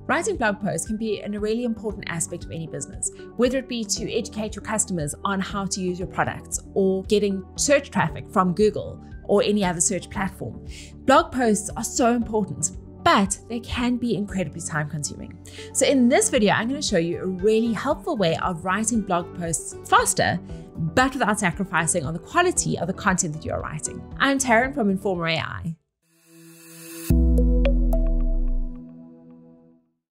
Writing blog posts can be a really important aspect of any business, whether it be to educate your customers on how to use your products or getting search traffic from Google or any other search platform. Blog posts are so important, but they can be incredibly time consuming. So in this video, I'm going to show you a really helpful way of writing blog posts faster, but without sacrificing on the quality of the content that you're writing. I'm Taryn from Jasper AI.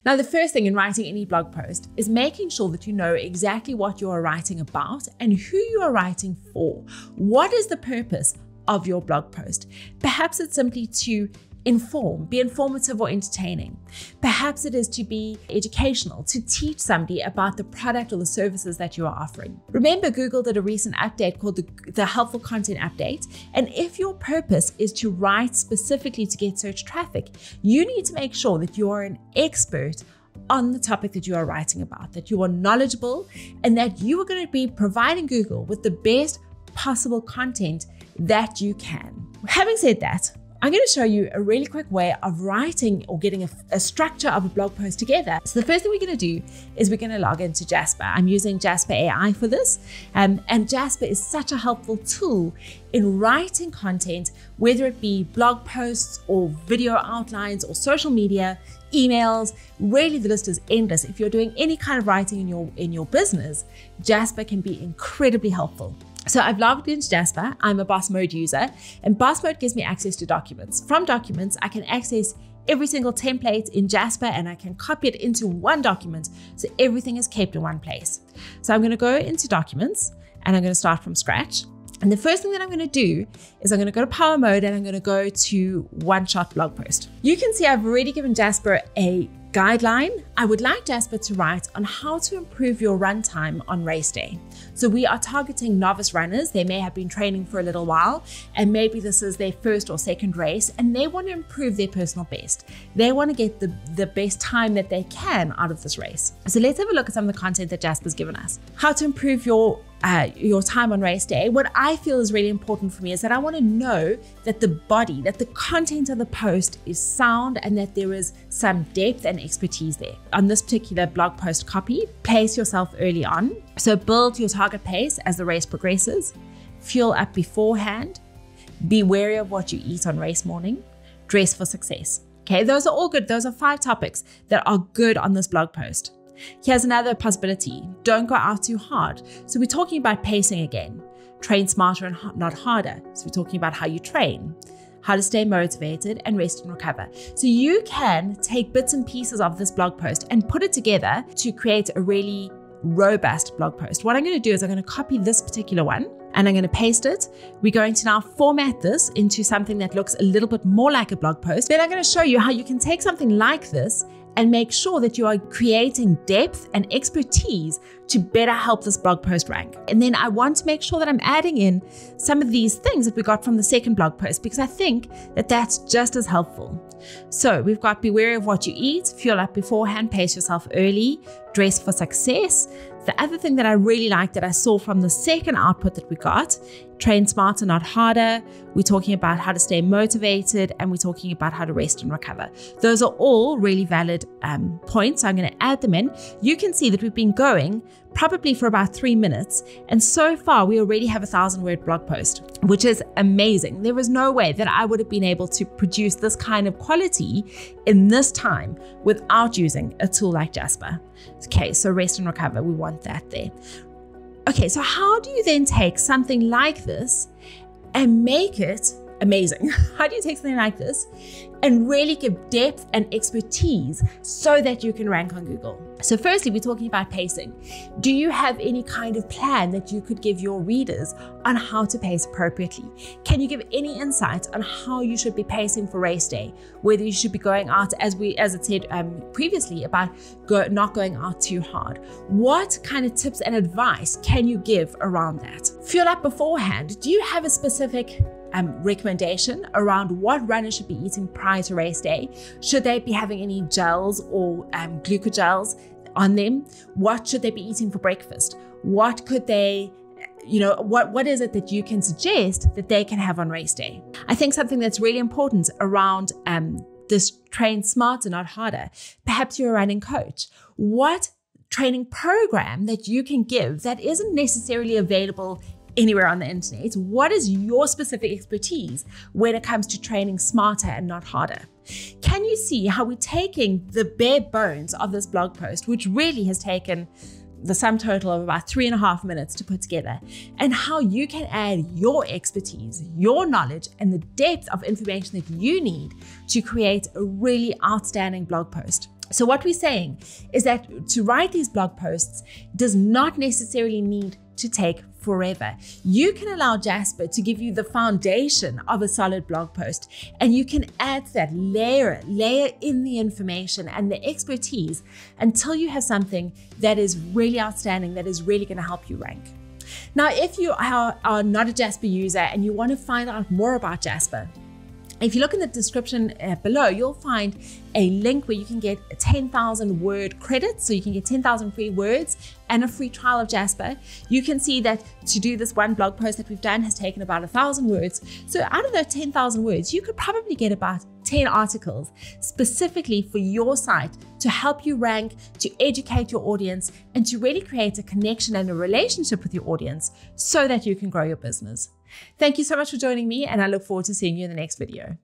Now, the first thing in writing any blog post is making sure that you know exactly what you are writing about and who you are writing for. What is the purpose of your blog post? Perhaps it's simply to inform, be informative or entertaining. Perhaps it is to be educational, to teach somebody about the product or the services that you are offering. Remember, Google did a recent update called the Helpful Content Update. And if your purpose is to write specifically to get search traffic, you need to make sure that you are an expert on the topic that you are writing about, that you are knowledgeable, and that you are going to be providing Google with the best possible content that you can. Having said that, I'm going to show you a really quick way of writing or getting a structure of a blog post together. So the first thing we're going to do is we're going to log into Jasper. I'm using Jasper AI for this. And Jasper is such a helpful tool in writing content, whether it be blog posts or video outlines or social media, emails. Really, the list is endless. If you're doing any kind of writing in your business, Jasper can be incredibly helpful. So I've logged into Jasper. I'm a Boss Mode user, and Boss Mode gives me access to documents. From documents, I can access every single template in Jasper and I can copy it into one document so everything is kept in one place. So I'm going to go into documents and I'm going to start from scratch. And the first thing that I'm going to do is I'm going to go to Power Mode and I'm going to go to one-shot blog post. You can see I've already given Jasper a guideline. I would like Jasper to write on how to improve your runtime on race day. So we are targeting novice runners. They may have been training for a little while and maybe this is their first or second race and they want to improve their personal best. They want to get the best time that they can out of this race. So let's have a look at some of the content that Jasper's given us. How to improve your time on race day. What I feel is really important for me is that I want to know that the content of the post is sound and that there is some depth and expertise there. On this particular blog post copy, pace yourself early on. So build your target pace as the race progresses. Fuel up beforehand. Be wary of what you eat on race morning. Dress for success. Okay, those are all good. Those are 5 topics that are good on this blog post. Here's another possibility. Don't go out too hard. So we're talking about pacing again. Train smarter and not harder. So we're talking about how you train, how to stay motivated and rest and recover. So you can take bits and pieces of this blog post and put it together to create a really robust blog post. What I'm going to do is I'm going to copy this particular one and I'm going to paste it. We're going to now format this into something that looks a little bit more like a blog post. Then I'm going to show you how you can take something like this and make sure that you are creating depth and expertise to better help this blog post rank. And then I want to make sure that I'm adding in some of these things that we got from the second blog post because I think that that's just as helpful. So we've got be wary of what you eat, fuel up beforehand, pace yourself early, dress for success. The other thing that I really like that I saw from the second output that we got, train smarter, not harder. We're talking about how to stay motivated and we're talking about how to rest and recover. Those are all really valid points. So I'm going to add them in. You can see that we've been going probably for about 3 minutes. And so far we already have a 1,000-word blog post, which is amazing. There was no way that I would have been able to produce this kind of quality in this time without using a tool like Jasper. Okay, so rest and recover, we want that there. Okay, so how do you then take something like this and make it amazing? How do you take something like this and really give depth and expertise so that you can rank on Google? So firstly, we're talking about pacing. Do you have any kind of plan that you could give your readers on how to pace appropriately? Can you give any insight on how you should be pacing for race day? Whether you should be going out, as it said previously, about not going out too hard. What kind of tips and advice can you give around that? Fuel up beforehand. Do you have a specific recommendation around what runners should be eating prior to race day? Should they be having any gels or glucogels on them? What should they be eating for breakfast? What could they, what is it that you can suggest that they can have on race day? I think something that's really important around this train smarter, not harder. Perhaps you're a running coach. What training program that you can give that isn't necessarily available anywhere on the internet? What is your specific expertise when it comes to training smarter and not harder? Can you see how we're taking the bare bones of this blog post, which really has taken the sum total of about 3.5 minutes to put together, and how you can add your expertise, your knowledge, and the depth of information that you need to create a really outstanding blog post? So what we're saying is that to write these blog posts does not necessarily need to take forever. You can allow Jasper to give you the foundation of a solid blog post, and you can add that layer in the information and the expertise until you have something that is really outstanding, that is really going to help you rank. Now, if you are not a Jasper user and you want to find out more about Jasper, if you look in the description below, you'll find a link where you can get 10,000 word credits. So you can get 10,000 free words and a free trial of Jasper. You can see that to do this one blog post that we've done has taken about 1,000 words. So out of those 10,000 words, you could probably get about 10 articles specifically for your site to help you rank, to educate your audience, and to really create a connection and a relationship with your audience so that you can grow your business. Thank you so much for joining me, and I look forward to seeing you in the next video.